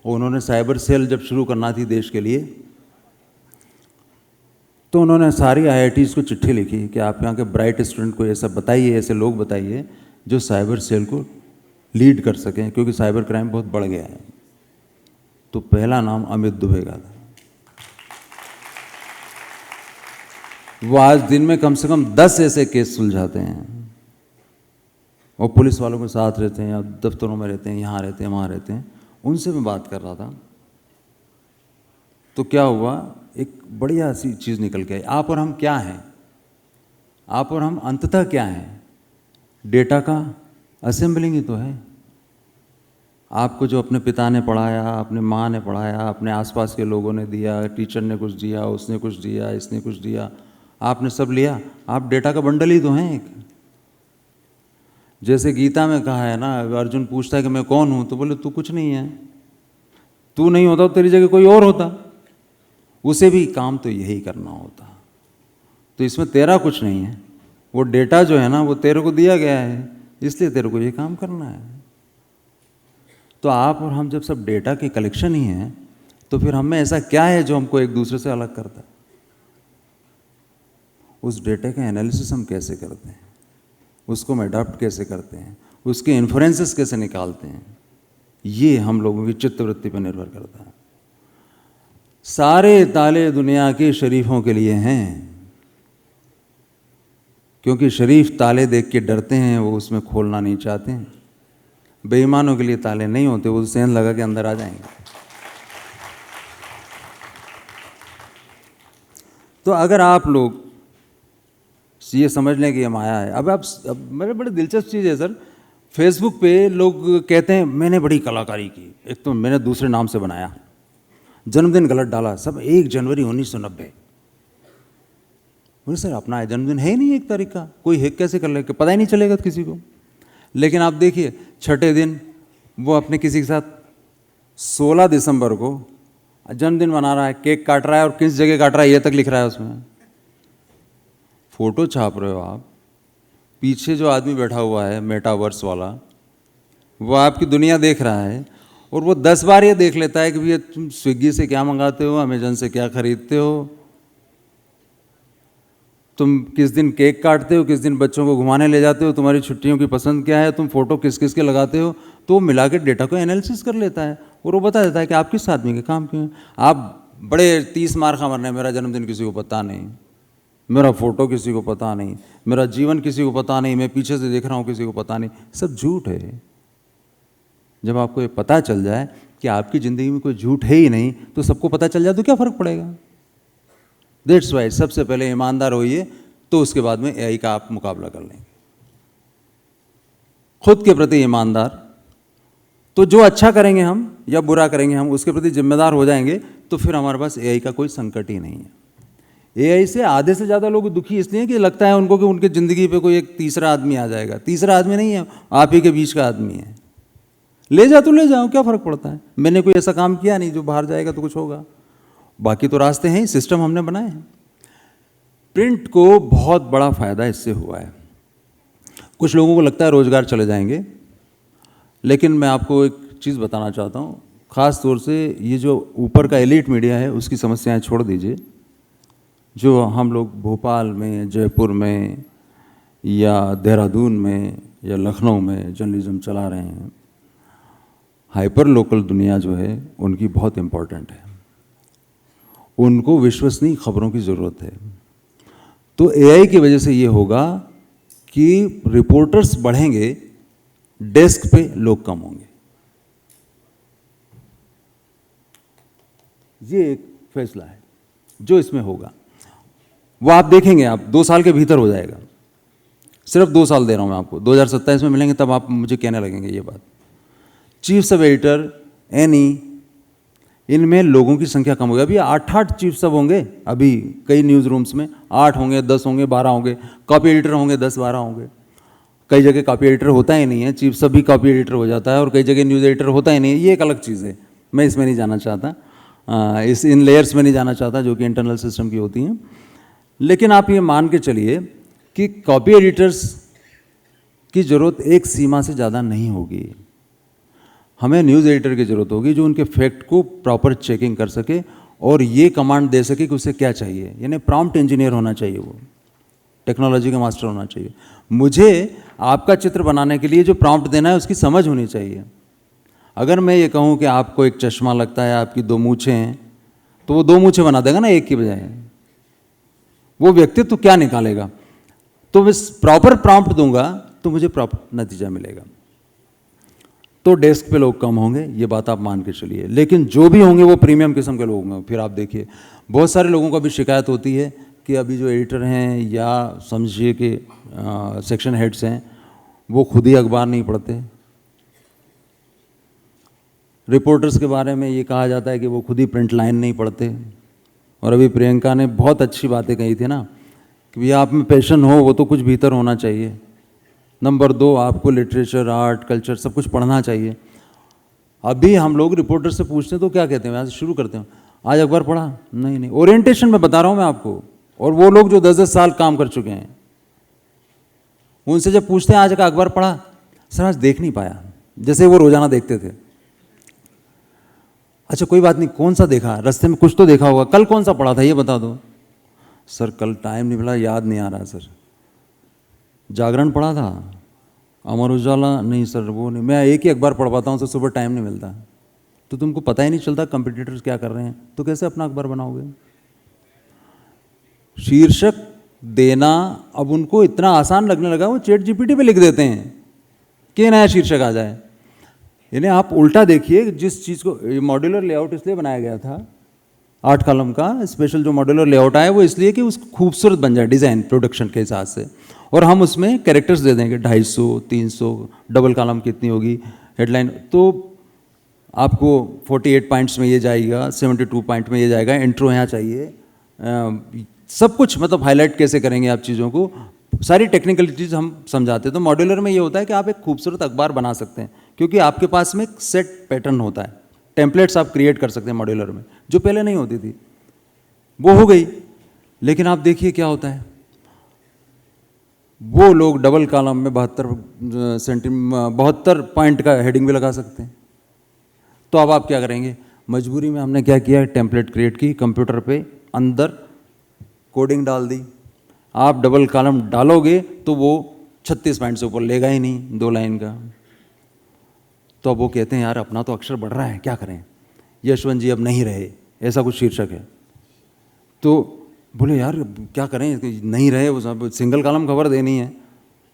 और उन्होंने साइबर सेल जब शुरू करना थी देश के लिए, तो उन्होंने सारी IITs को चिट्ठी लिखी कि आप यहाँ के ब्राइट स्टूडेंट को ऐसा बताइए, ऐसे लोग बताइए जो साइबर सेल को लीड कर सकें, क्योंकि साइबर क्राइम बहुत बढ़ गया है। तो पहला नाम अमित दुबे का था। वो आज दिन में कम से कम 10 ऐसे केस सुलझाते हैं और पुलिस वालों के साथ रहते हैं या दफ्तरों में रहते हैं, यहाँ रहते हैं, वहाँ रहते हैं। उनसे मैं बात कर रहा था तो क्या हुआ, एक बढ़िया सी चीज़ निकल के आई। आप और हम क्या हैं? आप और हम अंततः क्या हैं? डेटा का असेंबलिंग ही तो है। आपको जो अपने पिता ने पढ़ाया, अपने माँ ने पढ़ाया, अपने आसपास के लोगों ने दिया, टीचर ने कुछ दिया, उसने कुछ दिया, इसने कुछ दिया, आपने सब लिया। आप डेटा का बंडल ही तो हैं एक। जैसे गीता में कहा है ना, अर्जुन पूछता है कि मैं कौन हूँ, तो बोले तू कुछ नहीं है। तू नहीं होता तो तेरी जगह कोई और होता, उसे भी काम तो यही करना होता। तो इसमें तेरा कुछ नहीं है, वो डेटा जो है ना वो तेरे को दिया गया है, इसलिए तेरे को ये काम करना है। तो आप और हम जब सब डेटा के कलेक्शन ही हैं, तो फिर हम में ऐसा क्या है जो हमको एक दूसरे से अलग करता है? उस डेटा का एनालिसिस हम कैसे करते हैं, उसको हम अडॉप्ट कैसे करते हैं, उसके इन्फ्रेंसेस कैसे निकालते हैं, ये हम लोगों की चित्तवृत्ति पर निर्भर करता है। सारे ताले दुनिया के शरीफों के लिए हैं, क्योंकि शरीफ ताले देख के डरते हैं, वो उसमें खोलना नहीं चाहते हैं। बेईमानों के लिए ताले नहीं होते, वो सेंध लगा के अंदर आ जाएंगे। तो अगर आप लोग ये समझ लें कि ये माया है। अब मेरे बड़ी दिलचस्प चीज़ है सर, फेसबुक पे लोग कहते हैं मैंने बड़ी कलाकारी की। एक तो मैंने दूसरे नाम से बनाया, जन्मदिन गलत डाला, सब 1 जनवरी 1990। बोले सर अपना जन्मदिन है ही नहीं 1 तारीख का, कोई हैक कैसे कर लेगा, पता ही नहीं चलेगा किसी को। लेकिन आप देखिए छठे दिन वो अपने किसी के साथ 16 दिसंबर को जन्मदिन मना रहा है, केक काट रहा है, और किस जगह काट रहा है ये तक लिख रहा है उसमें। फोटो छाप रहे हो आप, पीछे जो आदमी बैठा हुआ है मेटावर्स वाला, वो आपकी दुनिया देख रहा है, और वो 10 बार ये देख लेता है कि भैया तुम स्विगी से क्या मंगाते हो, अमेजन से क्या खरीदते हो, तुम किस दिन केक काटते हो, किस दिन बच्चों को घुमाने ले जाते हो, तुम्हारी छुट्टियों की पसंद क्या है, तुम फोटो किस किस के लगाते हो। तो वो मिला के डेटा को एनालिसिस कर लेता है, और वो बता देता है कि आप किस आदमी के काम क्यों हैं। आप बड़े 30 मार खा मरने, मेरा जन्मदिन किसी को पता नहीं, मेरा फोटो किसी को पता नहीं, मेरा जीवन किसी को पता नहीं, मैं पीछे से देख रहा हूँ किसी को पता नहीं, सब झूठ है। जब आपको ये पता चल जाए कि आपकी ज़िंदगी में कोई झूठ है ही नहीं, तो सबको पता चल जाए तो क्या फ़र्क पड़ेगा। दैट्स वाई सबसे पहले ईमानदार होइए, तो उसके बाद में एआई का आप मुकाबला कर लेंगे। खुद के प्रति ईमानदार, तो जो अच्छा करेंगे हम या बुरा करेंगे हम, उसके प्रति जिम्मेदार हो जाएंगे, तो फिर हमारे पास एआई का कोई संकट ही नहीं है। एआई से आधे से ज़्यादा लोग दुखी इसलिए कि लगता है उनको कि उनकी ज़िंदगी पे कोई एक तीसरा आदमी आ जाएगा। तीसरा आदमी नहीं है, आप ही के बीच का आदमी है। ले जा तो ले जाओ, क्या फ़र्क पड़ता है। मैंने कोई ऐसा काम किया नहीं जो बाहर जाएगा तो कुछ होगा, बाकी तो रास्ते हैं, सिस्टम हमने बनाए हैं। प्रिंट को बहुत बड़ा फ़ायदा इससे हुआ है। कुछ लोगों को लगता है रोज़गार चले जाएंगे, लेकिन मैं आपको एक चीज़ बताना चाहता हूँ, ख़ास तौर से ये जो ऊपर का एलीट मीडिया है उसकी समस्याएं छोड़ दीजिए। जो हम लोग भोपाल में, जयपुर में या देहरादून में या लखनऊ में जर्नलिज्म चला रहे हैं, हाइपर लोकल दुनिया जो है उनकी बहुत इम्पोर्टेंट है, उनको विश्वसनीय खबरों की ज़रूरत है। तो एआई की वजह से ये होगा कि रिपोर्टर्स बढ़ेंगे, डेस्क पे लोग कम होंगे। ये एक फैसला है जो इसमें होगा, वो आप देखेंगे, आप 2 साल के भीतर हो जाएगा। सिर्फ 2 साल दे रहा हूँ मैं आपको, 2027 में मिलेंगे तब आप मुझे कहने लगेंगे ये बात। चीफ सब एडिटर, एनी, इनमें लोगों की संख्या कम होगी। अभी 8-8 चीफ सब होंगे, अभी कई न्यूज़ रूम्स में 8 होंगे, 10 होंगे, 12 होंगे, कॉपी एडिटर होंगे 10-12 होंगे। कई जगह कॉपी एडिटर होता ही नहीं है, चीफ सब भी कॉपी एडिटर हो जाता है, और कई जगह न्यूज़ एडिटर होता ही नहीं है। ये एक अलग चीज़ है, मैं इसमें नहीं जाना चाहता, इन लेयर्स में नहीं जाना चाहता जो कि इंटरनल सिस्टम की होती हैं। लेकिन आप ये मान के चलिए कि कॉपी एडिटर्स की ज़रूरत एक सीमा से ज़्यादा नहीं होगी। हमें न्यूज़ एडिटर की ज़रूरत होगी जो उनके फैक्ट को प्रॉपर चेकिंग कर सके और ये कमांड दे सके कि उसे क्या चाहिए, यानी प्रॉम्प्ट इंजीनियर होना चाहिए, वो टेक्नोलॉजी का मास्टर होना चाहिए। मुझे आपका चित्र बनाने के लिए जो प्रॉम्प्ट देना है उसकी समझ होनी चाहिए। अगर मैं ये कहूँ कि आपको एक चश्मा लगता है, आपकी 2 मूँछें हैं, तो वो 2 मूँछें बना देगा ना एक की बजाय। वो व्यक्तित्व तो क्या निकालेगा। तो मैं प्रॉपर प्रॉम्प्ट दूंगा तो मुझे प्रॉपर नतीजा मिलेगा। तो डेस्क पे लोग कम होंगे, ये बात आप मान के चलिए। लेकिन जो भी होंगे वो प्रीमियम किस्म के लोग होंगे। फिर आप देखिए बहुत सारे लोगों को अभी शिकायत होती है कि अभी जो एडिटर हैं या समझिए कि सेक्शन हेड्स हैं वो खुद ही अखबार नहीं पढ़ते। रिपोर्टर्स के बारे में ये कहा जाता है कि वो खुद ही प्रिंट लाइन नहीं पढ़ते। और अभी प्रियंका ने बहुत अच्छी बातें कही थी ना कि भैया आप में पैशन हो, वो तो कुछ भीतर होना चाहिए। नंबर 2, आपको लिटरेचर, आर्ट, कल्चर सब कुछ पढ़ना चाहिए। अभी हम लोग रिपोर्टर से पूछते हैं तो क्या कहते हैं, आज शुरू करते हैं, आज अखबार पढ़ा? नहीं। ओरिएंटेशन में बता रहा हूँ मैं आपको। और वो लोग जो 10-10 साल काम कर चुके हैं, उनसे जब पूछते हैं आज का अखबार पढ़ा, सर आज देख नहीं पाया, जैसे वो रोजाना देखते थे। अच्छा कोई बात नहीं, कौन सा देखा? रास्ते में कुछ तो देखा होगा। कल कौन सा पढ़ा था ये बता दो। सर कल टाइम नहीं मिला, याद नहीं आ रहा सर। जागरण पढ़ा था, अमर उजाला नहीं सर, वो नहीं। मैं एक ही अखबार पढ़ पाता हूँ सर, सुबह टाइम नहीं मिलता। तो तुमको पता ही नहीं चलता कंपटीटर्स क्या कर रहे हैं, तो कैसे अपना अखबार बनाओगे? शीर्षक देना अब उनको इतना आसान लगने लगा, वो चैट जीपीटी पे लिख देते हैं कि नया शीर्षक आ जाए। इन्हें आप उल्टा देखिए, जिस चीज़ को मॉड्यूलर लेआउट इसलिए बनाया गया था 8 कॉलम का स्पेशल जो मॉड्यूलर लेआउट आया, वो इसलिए कि उसको खूबसूरत बन जाए डिज़ाइन प्रोडक्शन के हिसाब से। और हम उसमें कैरेक्टर्स दे देंगे 250, 300, डबल कॉलम कितनी होगी, हेडलाइन तो आपको 48 पॉइंट्स में ये जाएगा, 72 पॉइंट में ये जाएगा, इंट्रो यहाँ चाहिए, सब कुछ मतलब हाईलाइट कैसे करेंगे आप चीज़ों को, सारी टेक्निकलिटीज हम समझाते हैं। तो मॉड्यूलर में ये होता है कि आप एक खूबसूरत अखबार बना सकते हैं, क्योंकि आपके पास में एक सेट पैटर्न होता है, टेम्पलेट्स आप क्रिएट कर सकते हैं मॉड्यूलर में, जो पहले नहीं होती थी। वो हो गई। लेकिन आप देखिए क्या होता है, वो लोग डबल कॉलम में 72 पॉइंट का हेडिंग भी लगा सकते हैं। तो अब आप क्या करेंगे? मजबूरी में हमने क्या किया, टेम्पलेट क्रिएट की, कंप्यूटर पे अंदर कोडिंग डाल दी। आप डबल कॉलम डालोगे तो वो 36 पॉइंट से ऊपर लेगा ही नहीं 2 लाइन का। तो अब वो कहते हैं यार अपना तो अक्षर बढ़ रहा है, क्या करें, यशवंत जी अब नहीं रहे, ऐसा कुछ शीर्षक है। तो बोले यार क्या करें, नहीं रहे, वो सब सिंगल कॉलम खबर देनी है,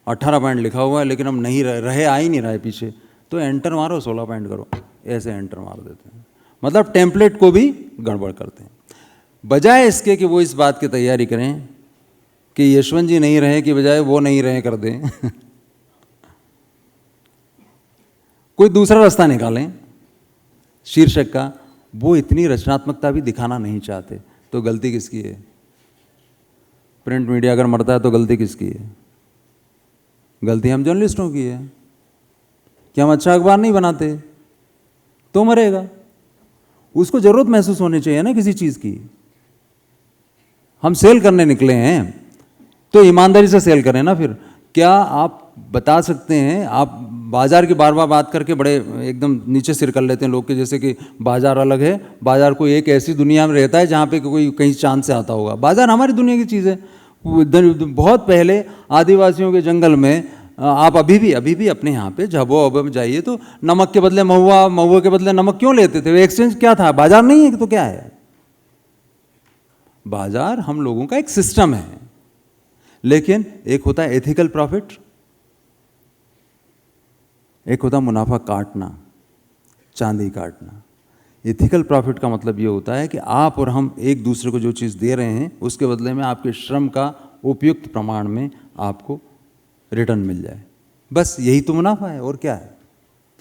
18 पॉइंट लिखा हुआ है, लेकिन हम नहीं रहे, आ ही नहीं रहा है पीछे। तो एंटर मारो, 16 पॉइंट करो, ऐसे एंटर मार देते हैं। मतलब टेम्पलेट को भी गड़बड़ करते हैं। बजाय इसके कि वो इस बात की तैयारी करें कि यशवंत जी नहीं रहे की बजाय वो नहीं रहे कर दें कोई दूसरा रास्ता निकालें शीर्षक का। वो इतनी रचनात्मकता भी दिखाना नहीं चाहते। तो गलती किसकी है? प्रिंट मीडिया अगर मरता है तो गलती किसकी है? गलती हम जर्नलिस्टों की है कि हम अच्छा अखबार नहीं बनाते, तो मरेगा। उसको जरूरत महसूस होनी चाहिए ना किसी चीज़ की। हम सेल करने निकले हैं तो ईमानदारी से सेल करें ना। फिर क्या आप बता सकते हैं, आप बाजार की बार बार बात करके बड़े एकदम नीचे सिर कर लेते हैं लोग के, जैसे कि बाजार अलग है। बाजार कोई एक ऐसी दुनिया में रहता है जहाँ पे कोई कहीं चांद से आता होगा। बाजार हमारी दुनिया की चीज़ है। बहुत पहले आदिवासियों के जंगल में आप अभी भी अपने यहाँ पे झाबुआ में जाइए तो नमक के बदले महुआ, महुआ के बदले नमक क्यों लेते थे? एक्सचेंज क्या था? बाजार नहीं है तो क्या है? बाजार हम लोगों का एक सिस्टम है। लेकिन एक होता है एथिकल प्रॉफिट, एक होता है मुनाफा काटना, चांदी काटना। एथिकल प्रॉफिट का मतलब ये होता है कि आप और हम एक दूसरे को जो चीज़ दे रहे हैं उसके बदले में आपके श्रम का उपयुक्त प्रमाण में आपको रिटर्न मिल जाए। बस यही तो मुनाफा है, और क्या है?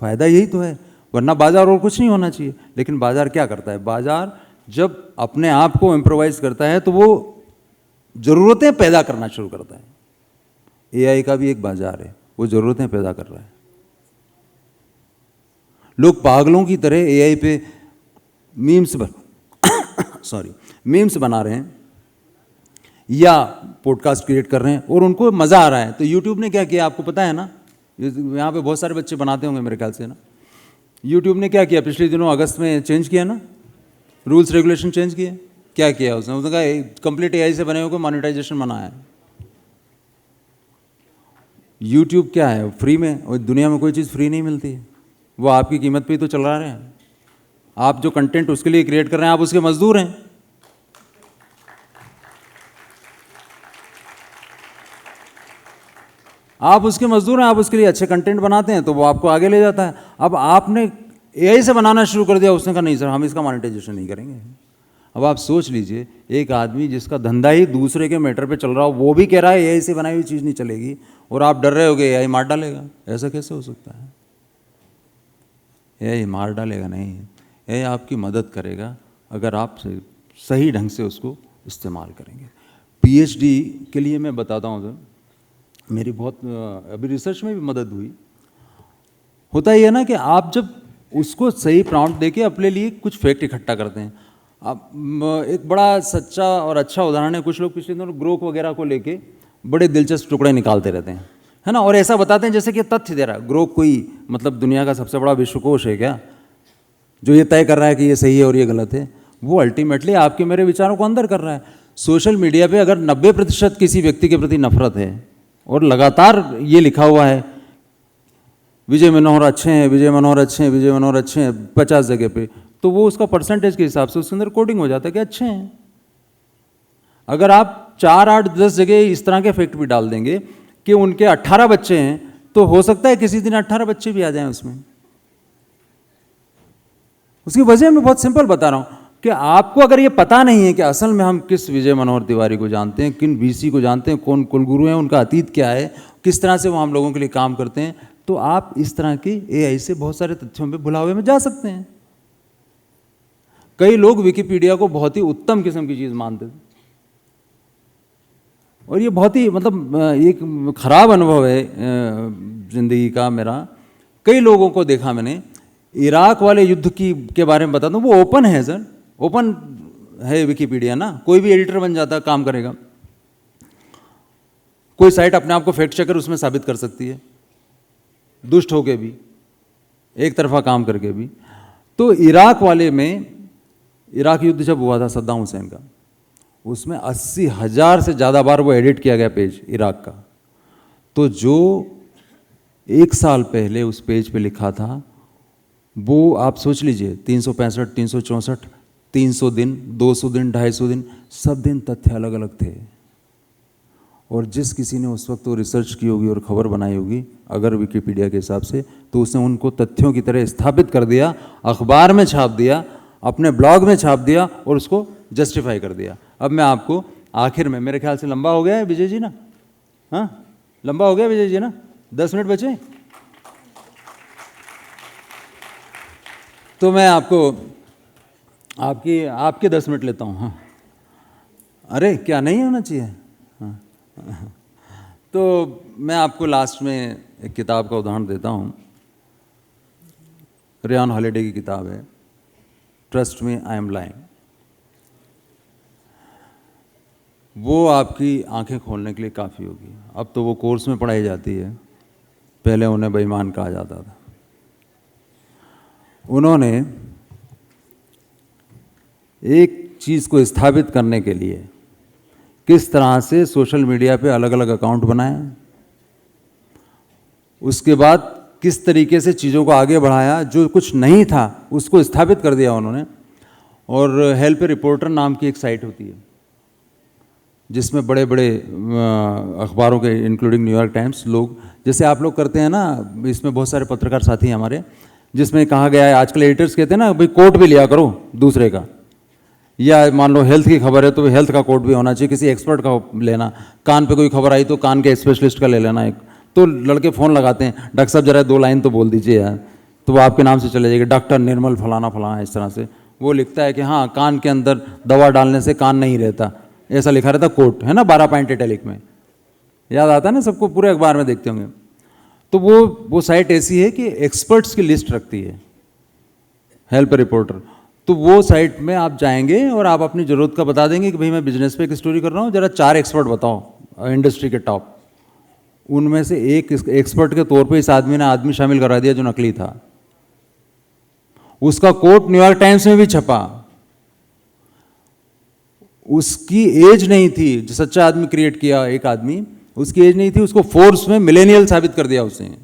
फायदा यही तो है, वरना बाजार और कुछ नहीं होना चाहिए। लेकिन बाजार क्या करता है? बाजार जब अपने आप को इम्प्रोवाइज करता है तो वो ज़रूरतें पैदा करना शुरू करता है। एआई का भी एक बाजार है, वो ज़रूरतें पैदा कर रहा है। लोग पागलों की तरह एआई पे मीम्स बना रहे हैं या पॉडकास्ट क्रिएट कर रहे हैं और उनको मज़ा आ रहा है। तो यूट्यूब ने क्या किया आपको पता है ना? यहाँ पे बहुत सारे बच्चे बनाते होंगे मेरे ख्याल से ना। यूट्यूब ने क्या किया पिछले दिनों अगस्त में? चेंज किया ना, रूल्स रेगुलेशन चेंज किए। क्या किया उसने कहा कंप्लीट एआई से बने हुए को मॉनेटाइजेशन मना है। यूट्यूब क्या है? फ्री में। और दुनिया में कोई चीज़ फ्री नहीं मिलती है, वो आपकी कीमत पे ही तो चल रहा है। आप जो कंटेंट उसके लिए क्रिएट कर रहे हैं आप उसके मजदूर हैं। आप उसके मजदूर हैं, आप उसके लिए अच्छे कंटेंट बनाते हैं तो वो आपको आगे ले जाता है। अब आपने एआई से बनाना शुरू कर दिया, उसने कहा नहीं सर हम इसका मोनेटाइजेशन नहीं करेंगे। अब आप सोच लीजिए, एक आदमी जिसका धंधा ही दूसरे के मैटर पे चल रहा हो, वो भी कह रहा है एआई से बनाई हुई चीज़ नहीं चलेगी, और आप डर रहे होगे एआई मार डालेगा। ऐसा कैसे हो सकता है? एआई मार डालेगा नहीं, एआई आपकी मदद करेगा अगर आप सही ढंग से उसको इस्तेमाल करेंगे। पीएचडी के लिए मैं बताता हूँ सर, मेरी बहुत अभी रिसर्च में भी मदद हुई। होता ही है ना कि आप जब उसको सही प्रॉम्प्ट देके अपने लिए कुछ फैक्ट इकट्ठा करते हैं। अब एक बड़ा सच्चा और अच्छा उदाहरण है, कुछ लोग पिछले दिनों ग्रोक वगैरह को लेके बड़े दिलचस्प टुकड़े निकालते रहते हैं, है ना, और ऐसा बताते हैं जैसे कि तथ्य दे रहा है। ग्रोक कोई मतलब दुनिया का सबसे बड़ा विश्वकोश है क्या, जो ये तय कर रहा है कि ये सही है और ये गलत है? वो अल्टीमेटली आपके मेरे विचारों को अंदर कर रहा है। सोशल मीडिया पे अगर 90% किसी व्यक्ति के प्रति नफरत है और लगातार ये लिखा हुआ है विजय मनोहर अच्छे हैं, विजय मनोहर अच्छे हैं, विजय मनोहर अच्छे हैं 50 जगह पे, तो वो उसका परसेंटेज के हिसाब से उसके अंदर कोडिंग हो जाता है कि अच्छे हैं। अगर आप 4, 8, 10 जगह इस तरह के फैक्ट भी डाल देंगे कि उनके 18 बच्चे हैं, तो हो सकता है किसी दिन 18 बच्चे भी आ जाएं उसमें। उसकी वजह मैं बहुत सिंपल बता रहा हूं कि आपको अगर ये पता नहीं है कि असल में हम किस विजय मनोहर तिवारी को जानते हैं, किन वीसी को जानते हैं, कौन कुलगुरु हैं, उनका अतीत क्या है, किस तरह से वो हम लोगों के लिए काम करते हैं, तो आप इस तरह की एआई से बहुत सारे तथ्यों में भुलावे में जा सकते हैं। कई लोग विकिपीडिया को बहुत ही उत्तम किस्म की चीज़ मानते थे, और ये बहुत ही मतलब एक खराब अनुभव है जिंदगी का मेरा। कई लोगों को देखा मैंने, इराक वाले युद्ध के बारे में बताता हूँ, वो ओपन है सर, ओपन है विकिपीडिया ना, कोई भी एडिटर बन जाता है, काम करेगा। कोई साइट अपने आप को फैक्ट चेकर उसमें साबित कर सकती है, दुष्ट होके भी, एक तरफा काम करके भी। तो इराक वाले में, इराक युद्ध जब हुआ था सद्दाम हुसैन का, उसमें 80,000 से ज़्यादा बार वो एडिट किया गया पेज इराक का। तो जो 1 साल पहले उस पेज पे लिखा था, वो आप सोच लीजिए 365, 364, 300 दिन, 200 दिन, 250 दिन, सब दिन तथ्य अलग अलग थे। और जिस किसी ने उस वक्त वो रिसर्च की होगी और खबर बनाई होगी अगर विकिपीडिया के हिसाब से, तो उसने उनको तथ्यों की तरह स्थापित कर दिया, अखबार में छाप दिया, अपने ब्लॉग में छाप दिया और उसको जस्टिफाई कर दिया। अब मैं आपको आखिर में, मेरे ख्याल से लंबा हो गया है विजय जी ना, हाँ लंबा हो गया विजय जी ना, 10 मिनट बचे, तो मैं आपको आपके 10 मिनट लेता हूँ। हाँ, अरे क्या नहीं होना चाहिए? हाँ। तो मैं आपको लास्ट में एक किताब का उदाहरण देता हूँ। रेयान हॉलिडे की किताब है, trust me I am lying. वो आपकी आंखें खोलने के लिए काफ़ी होगी। अब तो वो कोर्स में पढ़ाई जाती है, पहले उन्हें बेईमान कहा जाता था। उन्होंने एक चीज़ को स्थापित करने के लिए किस तरह से सोशल मीडिया पे अलग अलग अकाउंट बनाए, उसके बाद किस तरीके से चीज़ों को आगे बढ़ाया, जो कुछ नहीं था उसको स्थापित कर दिया उन्होंने। और हेल्प रिपोर्टर नाम की एक साइट होती है जिसमें बड़े बड़े अखबारों के इंक्लूडिंग न्यूयॉर्क टाइम्स, लोग जैसे आप लोग करते हैं ना, इसमें बहुत सारे पत्रकार साथी हैं हमारे, जिसमें कहा गया है, आजकल एडिटर्स कहते हैं ना भाई कोट भी लिया करो दूसरे का, या मान लो हेल्थ की खबर है तो हेल्थ का कोट भी होना चाहिए, किसी एक्सपर्ट का लेना, कान पे कोई खबर आई तो कान के स्पेशलिस्ट का ले लेना एक। तो लड़के फ़ोन लगाते हैं, डॉक्टर साहब जरा 2 लाइन तो बोल दीजिए यार, तो वो आपके नाम से चले जाएगा, डॉक्टर निर्मल फलाना फलाना, इस तरह से वो लिखता है कि हाँ कान के अंदर दवा डालने से कान नहीं रहता, ऐसा लिखा रहता कोट, है ना, 12 पॉइंट इटैलिक में, याद आता है ना सबको, पूरे अखबार में देखते होंगे। तो वो साइट ऐसी है कि एक्सपर्ट्स की लिस्ट रखती है, हेल्प रिपोर्टर। तो वो साइट में आप जाएंगे और आप अपनी ज़रूरत का बता देंगे कि भाई मैं बिजनेस पे एक स्टोरी कर रहा हूँ, जरा 4 एक्सपर्ट बताओ इंडस्ट्री के टॉप। उनमें से एक एक्सपर्ट के तौर पे इस आदमी ने आदमी शामिल करा दिया जो नकली था। उसका कोट न्यूयॉर्क टाइम्स में भी छपा, उसकी एज नहीं थी, जो सच्चा आदमी क्रिएट किया एक आदमी, उसकी एज नहीं थी, उसको फोर्स में मिलेनियल साबित कर दिया उसने,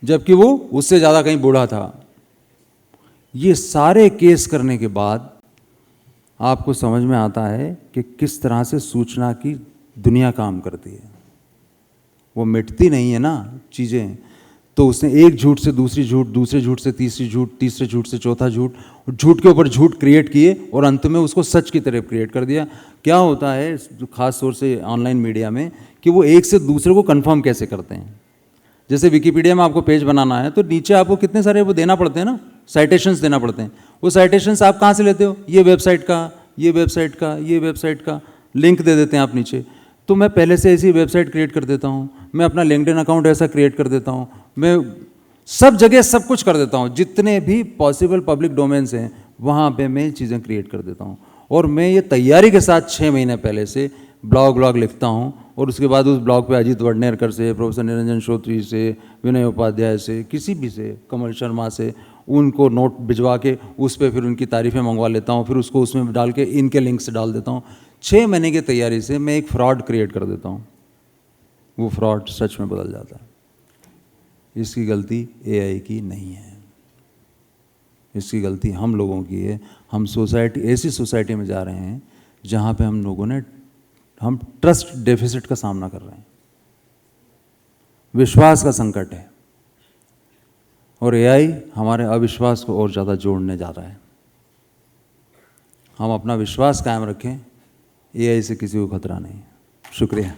जबकि वो उससे ज़्यादा कहीं बूढ़ा था। ये सारे केस करने के बाद आपको समझ में आता है कि किस तरह से सूचना की दुनिया काम करती है। वो मिटती नहीं है ना चीज़ें। तो उसने एक झूठ से दूसरी झूठ, दूसरे झूठ से तीसरी झूठ, तीसरे झूठ से चौथा झूठ, झूठ के ऊपर झूठ क्रिएट किए और अंत में उसको सच की तरह क्रिएट कर दिया। क्या होता है खास तौर से ऑनलाइन मीडिया में कि वो एक से दूसरे को कंफर्म कैसे करते हैं। जैसे विकिपीडिया में आपको पेज बनाना है तो नीचे आपको कितने सारे वो देना पड़ते हैं ना, साइटेशंस देना पड़ते हैं। वो साइटेशंस आप कहाँ से लेते हो? ये वेबसाइट का, ये वेबसाइट का, ये वेबसाइट का लिंक दे देते हैं आप नीचे। तो मैं पहले से ऐसी वेबसाइट क्रिएट कर देता हूँ, मैं अपना लिंक्डइन अकाउंट ऐसा क्रिएट कर देता हूँ, मैं सब जगह सब कुछ कर देता हूँ, जितने भी पॉसिबल पब्लिक डोमेन्स हैं वहाँ पे मैं चीज़ें क्रिएट कर देता हूँ। और मैं ये तैयारी के साथ 6 महीने पहले से ब्लॉग लिखता हूँ और उसके बाद उस ब्लॉग पे अजीत वडनेरकर से, प्रोफेसर निरंजन श्रोत्री से, विनय उपाध्याय से, किसी भी से, कमल शर्मा से, उनको नोट भिजवा के उस पर फिर उनकी तारीफ़ें मंगवा लेता हूँ, फिर उसको उसमें डाल के इनके लिंक से डाल देता हूँ। 6 महीने की तैयारी से मैं एक फ्रॉड क्रिएट कर देता हूँ, वो फ्रॉड सच में बदल जाता है। इसकी गलती AI की नहीं है, इसकी गलती हम लोगों की है। हम सोसाइटी, ऐसी सोसाइटी में जा रहे हैं जहाँ पे हम ट्रस्ट डेफिसिट का सामना कर रहे हैं, विश्वास का संकट है और AI हमारे अविश्वास को और ज़्यादा जोड़ने जा रहा है। हम अपना विश्वास कायम रखें, AI से किसी को खतरा नहीं। शुक्रिया।